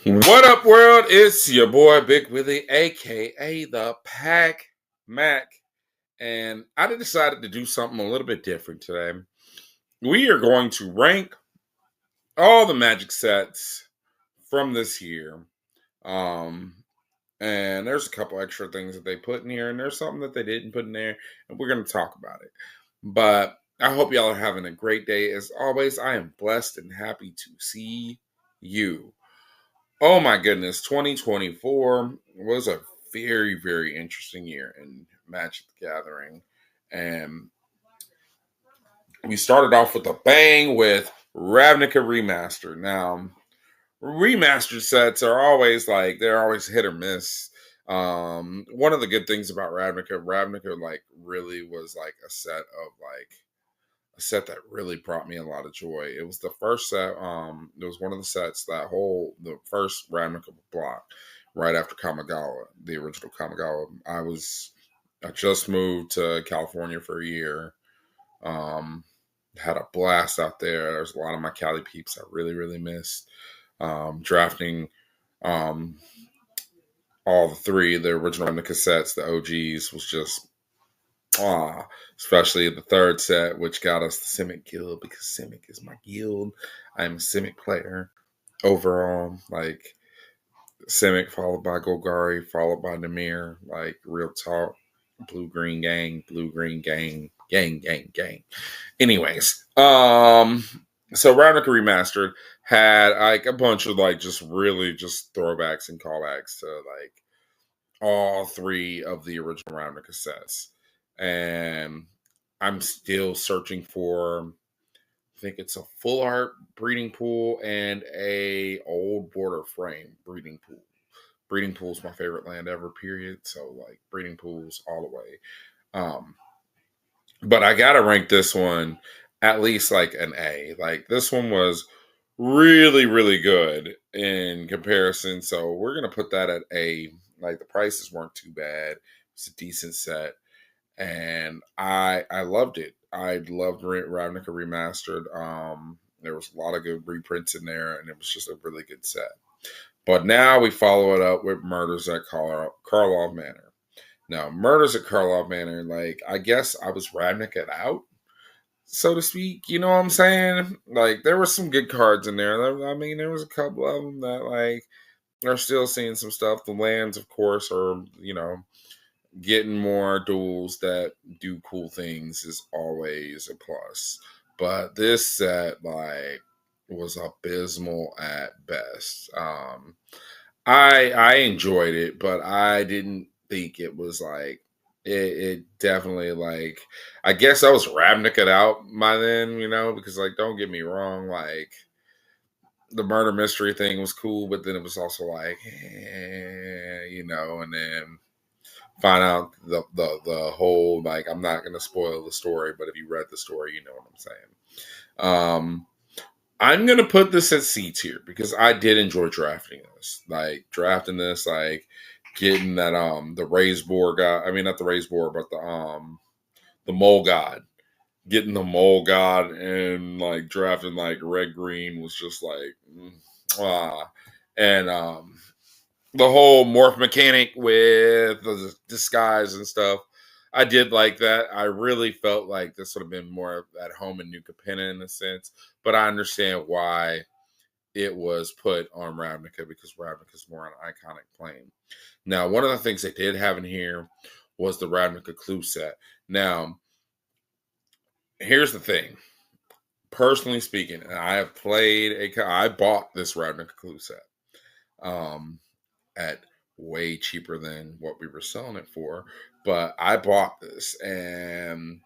What up, world? It's your boy Big Willie, aka the Pac Mac, and I decided to do something a little bit different today. We are going to rank all the Magic sets from this year. Um, and there's a couple extra things that they put in here, and there's something that they didn't put in there, and we're going to talk about it. But I hope y'all are having a great day. As always, I am blessed and happy to see you. Oh my goodness, 2024 was a very, very interesting year in Magic the Gathering. And we started off with a bang with Ravnica Remastered. Now, remastered sets are always they're always hit or miss. One of the good things about Ravnica really was a set that really brought me a lot of joy. It was the first set. It was one of the sets the first Ravnica block right after Kamigawa, the original Kamigawa. I just moved to California for a year. Had a blast out there. There's a lot of my Cali peeps I really, really missed. Drafting all the original Ravnica sets, the OGs, was just especially the third set, which got us the Simic guild because Simic is my guild. I'm a Simic player overall. Simic followed by Golgari, followed by Namir. Real talk, blue green gang, gang. Anyways, so Ravnica Remastered had a bunch of just really just throwbacks and callbacks to all three of the original Ravnica sets. And I'm still searching for, I think it's a full art breeding pool and a old border frame breeding pool. Breeding pool's my favorite land ever, period. So breeding pools all the way. But I gotta rank this one at least an A. This one was really, really good in comparison. So we're gonna put that at A. The prices weren't too bad. It's a decent set. And I loved it. I loved Ravnica Remastered. There was a lot of good reprints in there, and it was just a really good set. But now we follow it up with Murders at Karlov Manor. Now, Murders at Karlov Manor, I guess I was Ravnica out, so to speak. You know what I'm saying? There were some good cards in there. I mean, there was a couple of them that are still seeing some stuff. The lands, of course, are getting more duels that do cool things is always a plus. But this set was abysmal at best. I enjoyed it, but I didn't think it was it definitely I guess I was Ravnica out by then, because don't get me wrong, the murder mystery thing was cool, but then it was also and then find out the whole I'm not going to spoil the story, but if you read the story, you know what I'm saying. I'm going to put this at C tier because I did enjoy drafting this. Getting that the raised boar guy. I mean, not the raised boar, but the mole god. Getting the mole god and drafting red green was just and the whole morph mechanic with the disguise and stuff. I did like that. I really felt like this would have been more at home in New Capenna in a sense, but I understand why it was put on Ravnica because Ravnica is more an iconic plane. Now, one of the things they did have in here was the Ravnica Clue set. Now, here's the thing. Personally speaking, I bought this Ravnica Clue set at way cheaper than what we were selling it for, but I bought this, and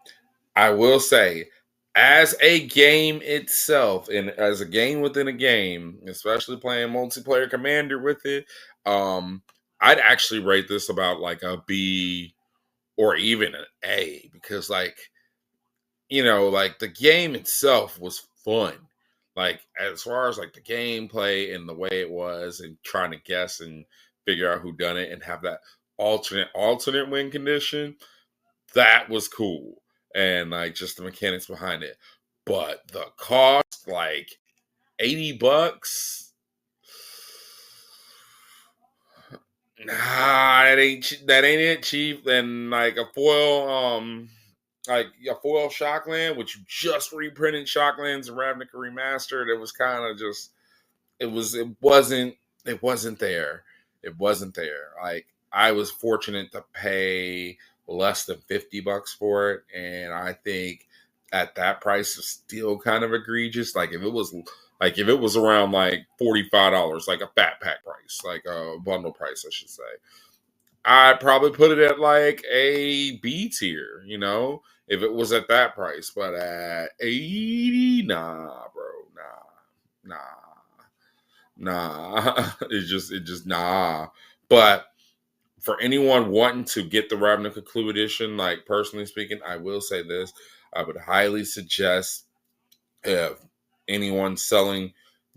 I will say, as a game itself, and as a game within a game, especially playing multiplayer Commander with it, I'd actually rate this about a B or even an A because the game itself was fun. As far as the gameplay and the way it was and trying to guess and figure out who done it and have that alternate win condition, that was cool. And just the mechanics behind it. But the cost, $80, Nah, that ain't it, Chief. And like a foil Shockland, which you just reprinted Shocklands and Ravnica Remastered. It was kind of just it wasn't there. It wasn't there. Like I was fortunate to pay less than $50 for it, and I think at that price is still kind of egregious. Like if it was around like $45, like a fat pack price, like a bundle price, I should say, I'd probably put it at like a B tier, if it was at that price. But at 80, nah, bro, nah, nah. It just nah. But for anyone wanting to get the Ravnica Clue Edition, like personally speaking, I will say this: I would highly suggest if anyone selling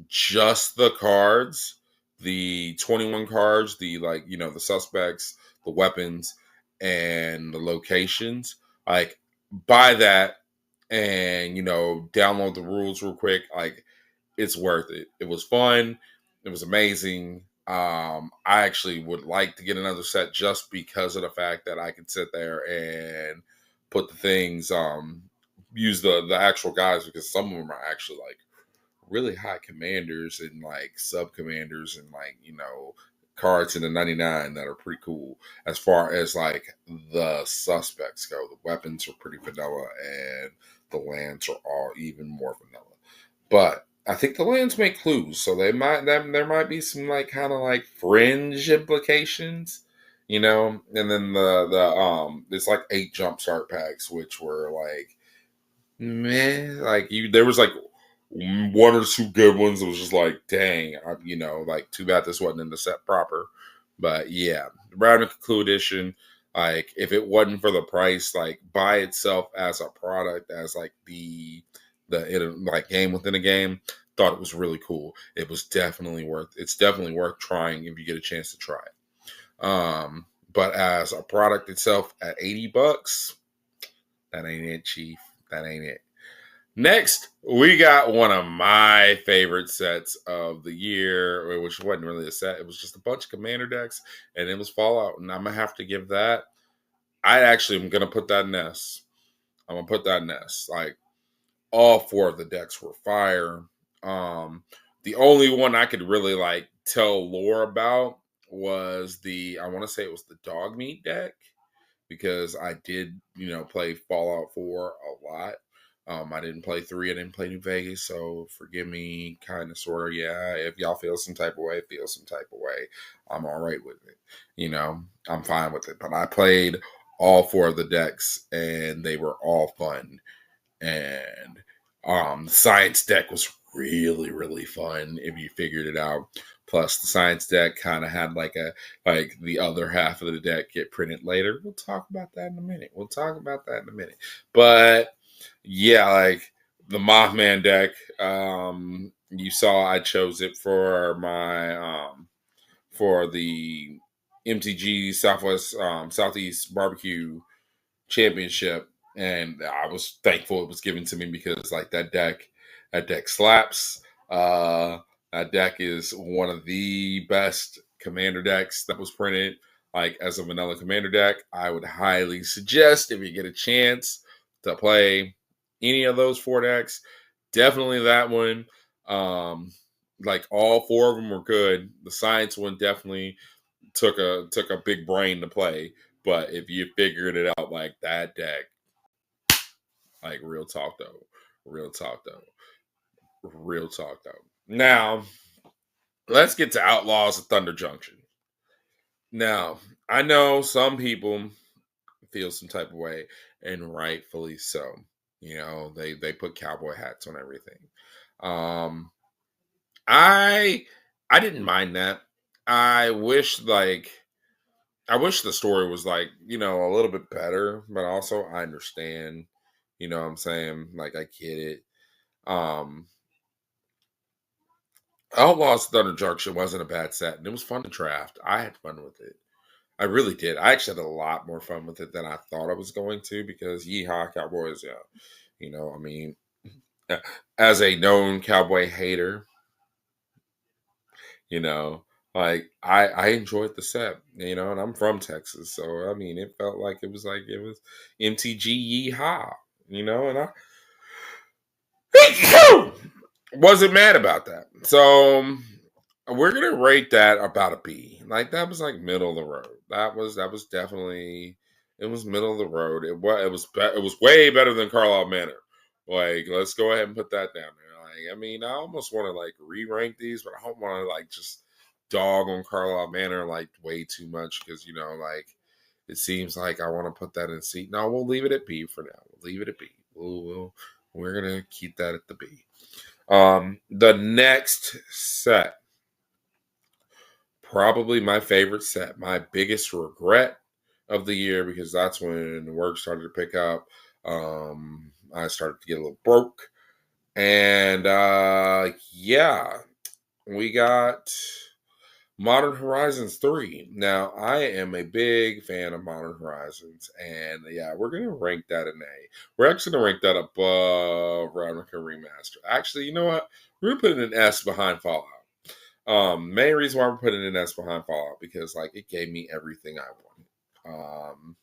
just the cards, the 21 cards, the the suspects, the weapons, and the locations, like buy that and download the rules real quick. Like it's worth it. It was fun. It was amazing. I actually would like to get another set just because of the fact that I can sit there and put the things, use the actual guys, because some of them are actually like really high commanders and like sub commanders and cards in the 99 that are pretty cool. As far as like the suspects go, the weapons are pretty vanilla and the lands are all even more vanilla. But I think the lands make clues, so there might be some like kind of like fringe implications, And then the it's like 8 jumpstart packs, which were like meh. Like there was like one or two good ones. It was just like, dang, like too bad this wasn't in the set proper. But yeah, Ravnica Clue Edition. Like if it wasn't for the price, like by itself as a product, as like like game within a game, thought it was really cool. It's definitely worth trying if you get a chance to try it. But as a product itself at $80, that ain't it, Chief. That ain't it. Next, we got one of my favorite sets of the year, which wasn't really a set. It was just a bunch of commander decks, and it was Fallout. And I'm gonna have to give that. I actually am gonna put that in S. I'm gonna put that in S. Like all 4 of the decks were fire. The only one I could really like tell lore about was I want to say it was the dog meat deck, because I did, play Fallout 4 a lot. I didn't play 3, I didn't play New Vegas, so forgive me, kind of, sort of, yeah. If y'all feel some type of way, I'm all right with it. I'm fine with it. But I played all 4 of the decks, and they were all fun. And the science deck was really, really fun if you figured it out. Plus, the science deck kind of had like the other half of the deck get printed later. We'll talk about that in a minute. But yeah, like the Mothman deck, you saw I chose it for my for the MTG Southeast Barbecue Championship, and I was thankful it was given to me, because like that deck slaps. That deck is one of the best commander decks that was printed. Like as a vanilla commander deck, I would highly suggest, if you get a chance to play any of those 4 decks, definitely that one. Like all 4 of them were good. The science one definitely took a big brain to play. But if you figured it out, like that deck, like real talk though, real talk though. Now let's get to Outlaws of Thunder Junction. Now I know some people feel some type of way, and rightfully so. They put cowboy hats on everything. Um, I I didn't mind that. I wish like I wish the story was like, a little bit better, but also I understand, what I'm saying? Like I get it. Um Outlaws Thunder Junction wasn't a bad set, and it was fun to draft. I had fun with it. I really did. I actually had a lot more fun with it than I thought I was going to, because yeehaw Cowboys, yeah. I mean, as a known cowboy hater, you know, Like I enjoyed the set, you know, and I'm from Texas, so I mean, it felt like it was MTG Yeehaw, you know, and I wasn't mad about that. So we're gonna rate that about a B. Like that was like middle of the road. That was definitely it was middle of the road. It was way better than Carlisle Manor. Like let's go ahead and put that down there. Like I mean, I almost want to like re-rank these, but I don't want to like just dog on Carlisle Manor like way too much because you know like it seems like I want to put that in C. No, we'll leave it at B for now. We'll leave it at B. We're gonna keep that at the B. The next set, probably my favorite set, my biggest regret of the year because that's when work started to pick up. I started to get a little broke, and yeah, we got Modern Horizons 3. Now, I am a big fan of Modern Horizons, and yeah, we're going to rank that an A. We're actually going to rank that above Ravnica Remaster. Actually, you know what? We're going to put it an S behind Fallout. Main reason why we're putting an S behind Fallout because like it gave me everything I wanted.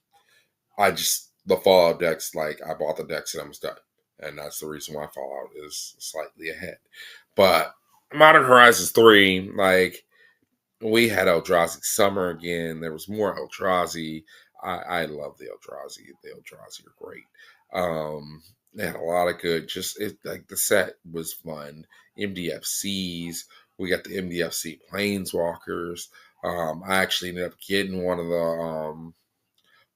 I just the Fallout decks like I bought the decks and I was done, and that's the reason why Fallout is slightly ahead. But Modern Horizons 3, like we had Eldrazi Summer again. There was more Eldrazi. I love the Eldrazi. The Eldrazi are great. They had a lot of good. Just like the set was fun. MDFCs. We got the MDFC Planeswalkers. I actually ended up getting one of the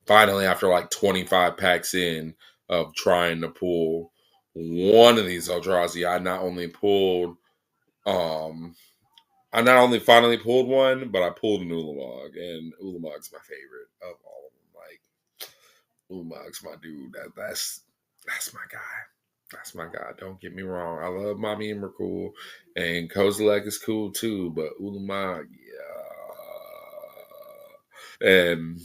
finally after like 25 packs in of trying to pull one of these Eldrazi. Um I not only finally pulled one, but I pulled an Ulamog, and Ulamog's my favorite of all of them. Like Ulamog's my dude. That's my guy. That's my guy. Don't get me wrong. I love Mommy and Mercool, and Kozilek is cool too, but Ulamog, yeah. And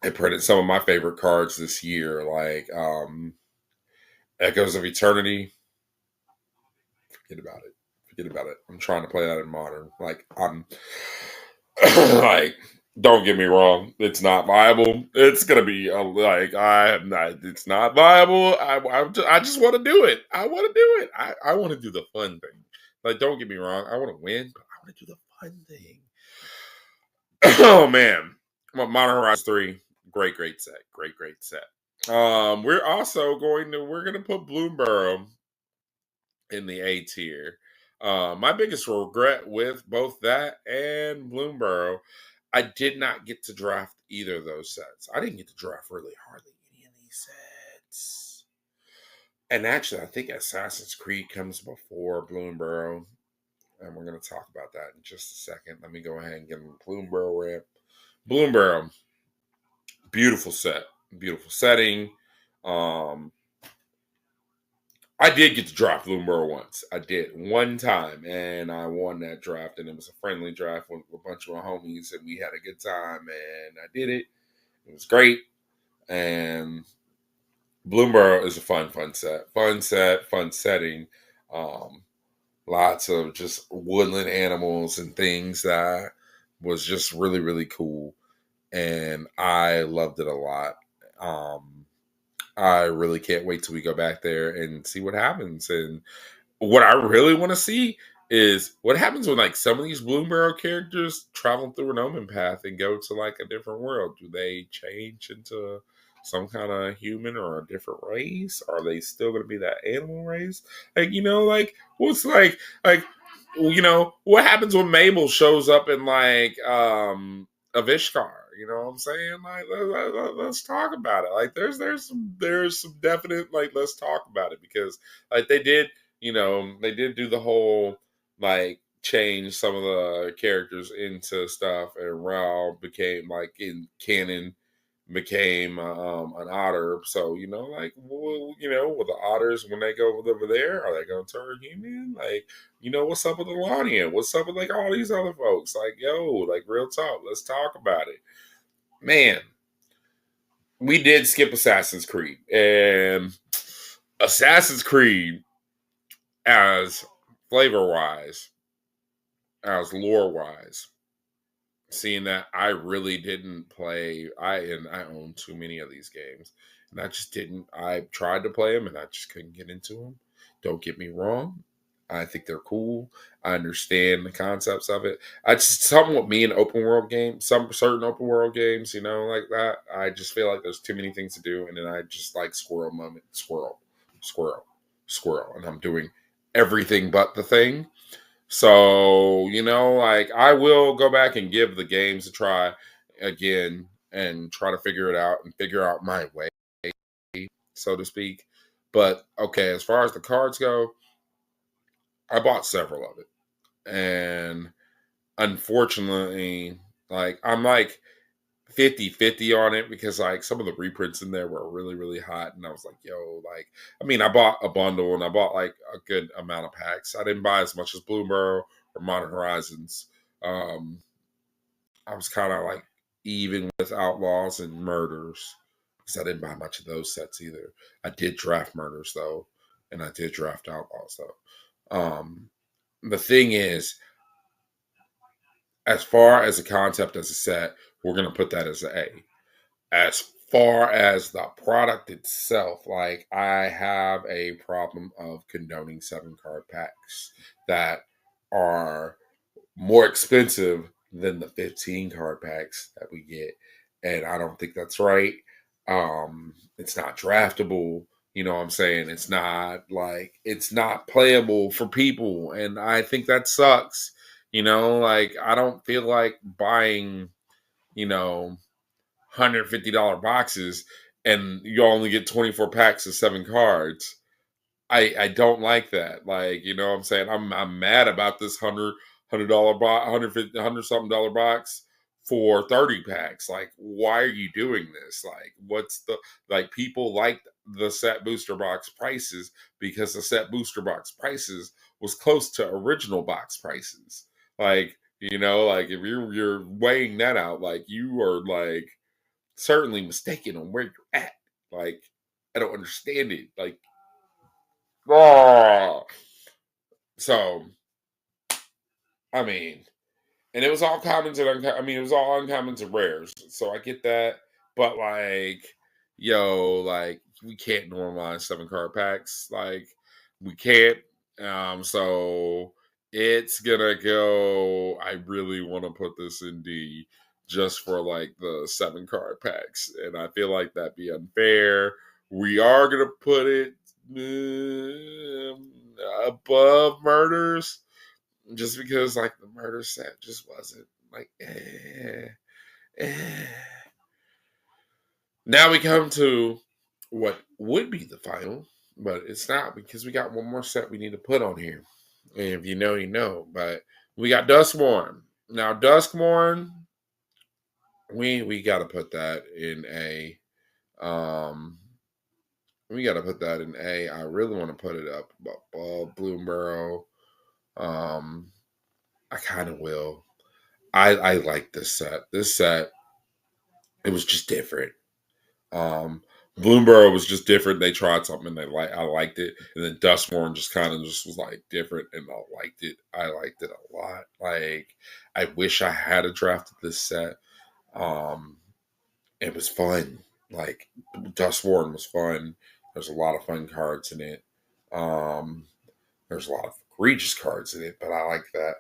it printed some of my favorite cards this year, like Echoes of Eternity. Forget about it. Forget about it. I'm trying to play that in modern. Like I'm like, don't get me wrong, it's not viable. It's gonna be like I am not. It's not viable. I just want to do it. I want to do it. I want to do the fun thing. Like, don't get me wrong. I want to win, but I want to do the fun thing. Oh man, Modern Horizons 3, great set, great set. We're gonna put Bloomborough in the A tier. My biggest regret with both that and Bloomborough, I did not get to draft either of those sets. I didn't get to draft really hardly any of these sets. And actually, I think Assassin's Creed comes before Bloomborough, and we're going to talk about that in just a second. Let me go ahead and get a Bloomborough ramp. Bloomborough, beautiful set, beautiful setting. Um, I did get to draft Bloomberg once. I did one time, and I won that draft. And it was a friendly draft with a bunch of my homies, and we had a good time. And I did it. It was great. And Bloomberg is a fun set, fun setting. Um, Lots of just woodland animals and things that was just really cool, and I loved it a lot. I really can't wait till we go back there and see what happens. And what I really want to see is what happens when like some of these Bloomberg characters travel through an omen path and go to like a different world. Do they change into some kind of human or a different race? Are they still going to be that animal race? Like you know, like what's like you know what happens when Mabel shows up in like a Vishkar? You know what I'm saying? Like let's talk about it. Like there's some definite like let's talk about it because like they did you know, they did do the whole like change some of the characters into stuff, and Raul became like in canon became an otter. So you know, like well, you know, with the otters when they go over there, are they going to turn human? Like, you know, what's up with Alania? What's up with like all these other folks? Like, yo, like real talk. Let's talk about it, man. We did skip Assassin's Creed, and Assassin's Creed as flavor wise as lore wise, seeing that I really didn't play, I own too many of these games, and I just didn't. I tried to play them, and I just couldn't get into them. Don't get me wrong. I think they're cool. I understand the concepts of it. I just something with me in open world games, some certain open world games, like that. I just feel like there's too many things to do, and then I just like squirrel moment, squirrel, squirrel, and I'm doing everything but the thing. So, like I will go back and give the games a try again and try to figure it out and figure out my way, so to speak. But okay, as far as the cards go, I bought several of it. And unfortunately, like I'm like 50-50 on it because like some of the reprints in there were really, really hot. And I was like, yo, like, I mean, I bought a bundle and I bought like a good amount of packs. I didn't buy as much as Bloomburrow or Modern Horizons. Um, I was kind of like even with Outlaws and Murders because I didn't buy much of those sets either. I did draft Murders though, and I did draft Outlaws though. The thing is, as far as a concept as a set, we're gonna put that as an A. As far as the product itself, like I have a problem of condoning 7 card packs that are more expensive than the 15 card packs that we get. And I don't think that's right. It's not draftable. You know what I'm saying? It's not playable for people. And I think that sucks. Like I don't feel like buying, you know, $150 boxes and you only get 24 packs of 7 cards. I don't like that. Like, you know what I'm saying? I'm mad about this $100 box, 150 something dollar box for 30 packs. Like, why are you doing this? Like, what's the like people like the set booster box prices because the set booster box prices was close to original box prices. Like, like if you're weighing that out, like you are like certainly mistaken on where you're at. Like, I don't understand it. Like, oh. So, I mean, and it was all commons and it was all uncommons and rares. So I get that, but like, yo, like we can't normalize 7 card packs. Like, we can't. So it's gonna go. I really want to put this in D just for like the 7 card packs, and I feel like that'd be unfair. We are gonna put it above murders just because like the murder set just wasn't like eh. Now we come to what would be the final, but it's not because we got one more set we need to put on here. And if you know, you know. But we got Duskmourn. Now Duskmourn, we gotta put that in A. We gotta put that in A. I really want to put it up above Bloomburrow. I kind of will. I like this set. This set, it was just different. Um, Bloomburrow was just different. They tried something and I liked it. And then Dustmorn just kind of just was like different and I liked it. I liked it a lot. Like I wish I had a drafted this set. Um, it was fun. Like Dustmorn was fun. There's a lot of fun cards in it. Um, there's a lot of egregious cards in it, but I like that.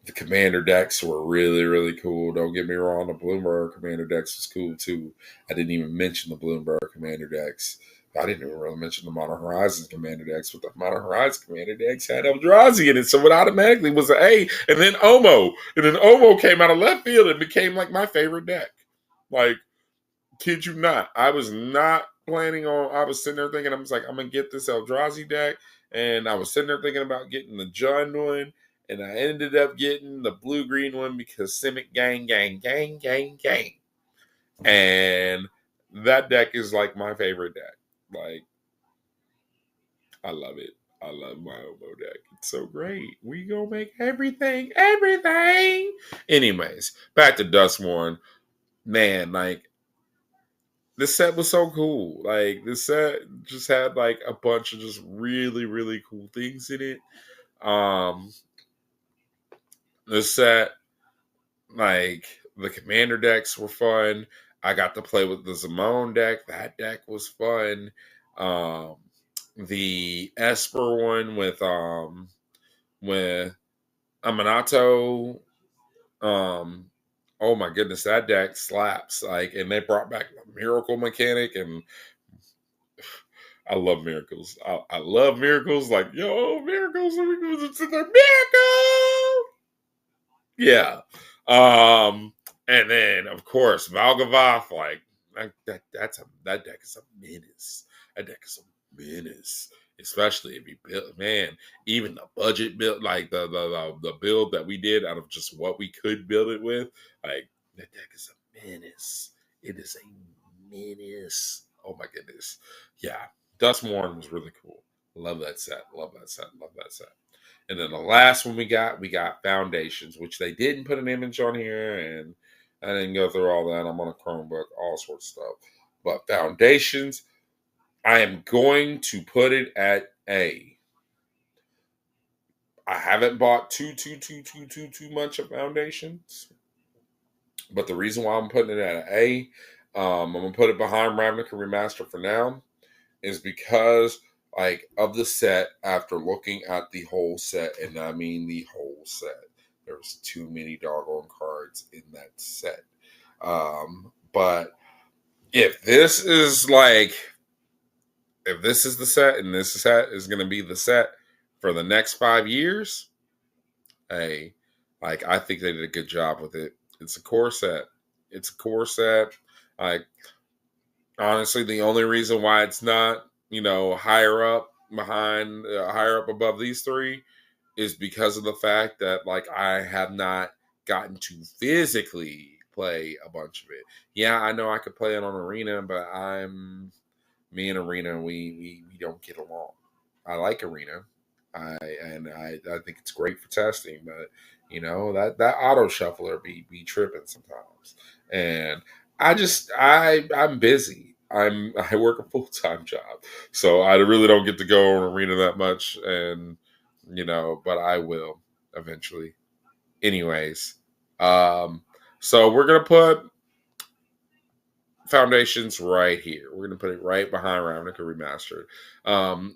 The commander decks were really, really cool. Don't get me wrong, the Bloomberg commander decks was cool too. I didn't even mention the Bloomberg commander decks. I didn't even really mention the Modern Horizons commander decks, but the Modern Horizons commander decks had Eldrazi in it, so it automatically was an A. And then Omo. And then Omo came out of left field and became like my favorite deck. Like, kid you not. I was not planning on, I was sitting there thinking, I was like, I'm going to get this Eldrazi deck. And I was sitting there thinking about getting the Jund one. And I ended up getting the blue-green one because Simic gang, gang, gang, gang, gang. And that deck is like my favorite deck. Like, I love it. I love my Omo deck. It's so great. We gonna make everything, everything. Anyways, back to Dustmourn. Man, like, this set was so cool. Like, this set just had like a bunch of just really, really cool things in it. Um, This set, like the commander decks were fun. I got to play with the Zimone deck. That deck was fun. Um, the Esper one with Aminato. Oh my goodness, that deck slaps. Like, and they brought back the miracle mechanic, and I love miracles. I love miracles. Like, yo, miracles, we go to the miracle. Yeah. And then of course Valgavoth, like that deck is a menace. That deck is a menace. Especially if you build, man, even the budget build, like the build that we did out of just what we could build it with, like that deck is a menace. It is a menace. Oh my goodness. Yeah. Dustmorn was really cool. Love that set. Love that set. Love that set. And then the last one we got Foundations, which they didn't put an image on here, and I didn't go through all that. I'm on a Chromebook, all sorts of stuff. But Foundations, I am going to put it at A. I haven't bought too much of Foundations, but the reason why I'm putting it at A, I'm gonna put it behind Ravnica Remaster for now, is because like of the set, after looking at the whole set, and I mean the whole set, there's too many doggone cards in that set. But if this is like if this is the set and this set is going to be the set for the next 5 years, hey, like I think they did a good job with it. It's a core set. It's a core set. Like honestly, the only reason why it's not, higher up higher up above these three is because of the fact that like I have not gotten to physically play a bunch of it. Yeah, I know I could play it on Arena, but me and Arena, we don't get along. I like Arena. I think it's great for testing, but that auto shuffler be tripping sometimes. And I'm busy. I work a full-time job. So I really don't get to go on Arena that much, and but I will eventually. Anyways, so we're gonna put Foundations right here. We're gonna put it right behind Ravnica Remastered.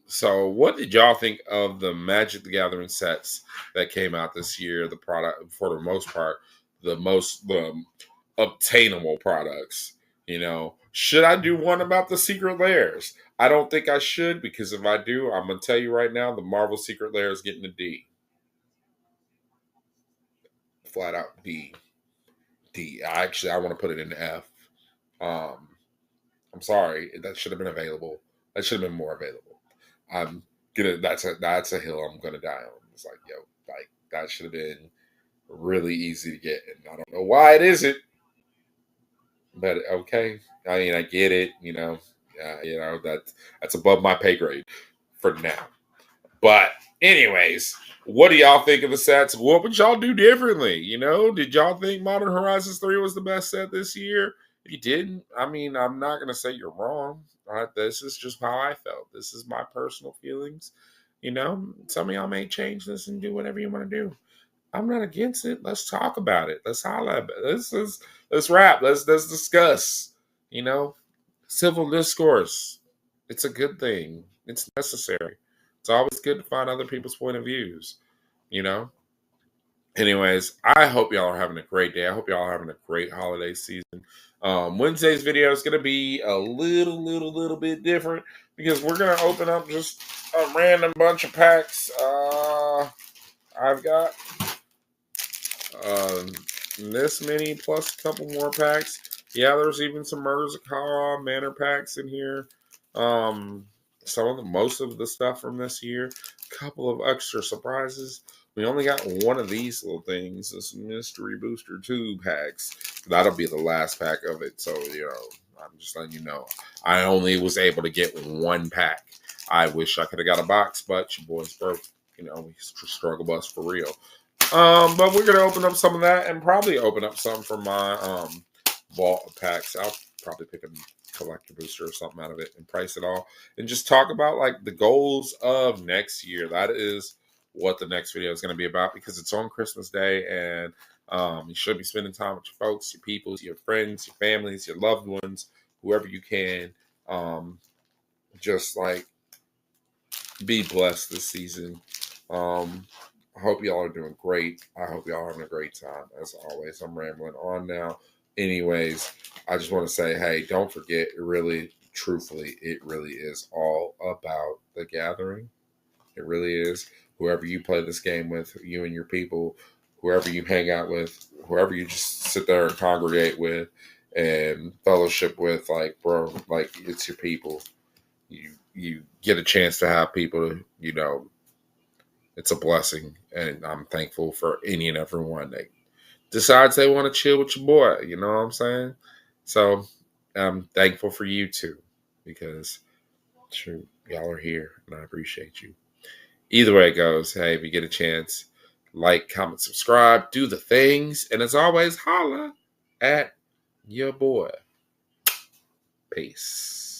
So what did y'all think of the Magic the Gathering sets that came out this year? The product, for the most part, the obtainable products. Should I do one about the secret layers? I don't think I should, because if I do, I'm gonna tell you right now, the Marvel Secret Lair is getting a D. Flat out D. D. I want to put it in F. Um, I'm sorry, that should have been available. That should have been more available. I'm gonna. That's a hill I'm gonna die on. It's like, yo, like that should have been really easy to get, and I don't know why it isn't. But okay, I mean, I get it. That's above my pay grade for now. But anyways, what do y'all think of the sets? What would y'all do differently? Did y'all think Modern Horizons 3 was the best set this year? If you didn't, I mean, I'm not gonna say you're wrong. This is just how I felt. This is my personal feelings. Some of y'all may change this and do whatever you want to do. I'm not against it. Let's talk about it. Let's holler about it. Let's rap. Let's discuss. You know, Civil discourse. It's a good thing. It's necessary. It's always good to find other people's point of views. You know. Anyways, I hope y'all are having a great day. I hope y'all are having a great holiday season. Wednesday's video is going to be a little bit different because we're going to open up just a random bunch of packs. I've got um, this many plus a couple more packs. Yeah, there's even some Murders of Kara Manor packs in here. Um, most of the stuff from this year. A couple of extra surprises. We only got one of these little things, this Mystery Booster 2 packs. That'll be the last pack of it. So, I'm just letting you know. I only was able to get one pack. I wish I could have got a box, but your boy's broke. We struggle bus for real. But we're gonna open up some of that and probably open up some for my vault packs. I'll probably pick a collector booster or something out of it and price it all and just talk about like the goals of next year. That is what the next video is going to be about, because it's on Christmas Day, and you should be spending time with your folks, your peoples, your friends, your families, your loved ones, whoever you can. Just like be blessed this season. I hope y'all are doing great. I hope y'all are having a great time. As always, I'm rambling on now. Anyways, I just want to say, hey, don't forget, truthfully, it really is all about the gathering. It really is. Whoever you play this game with, you and your people, whoever you hang out with, whoever you just sit there and congregate with and fellowship with, like, bro, like, it's your people. You get a chance to have people, it's a blessing, and I'm thankful for any and everyone that decides they want to chill with your boy. You know what I'm saying? So I'm thankful for you too, because shoot, y'all are here, and I appreciate you. Either way it goes, hey, if you get a chance, like, comment, subscribe, do the things, and as always, holla at your boy. Peace.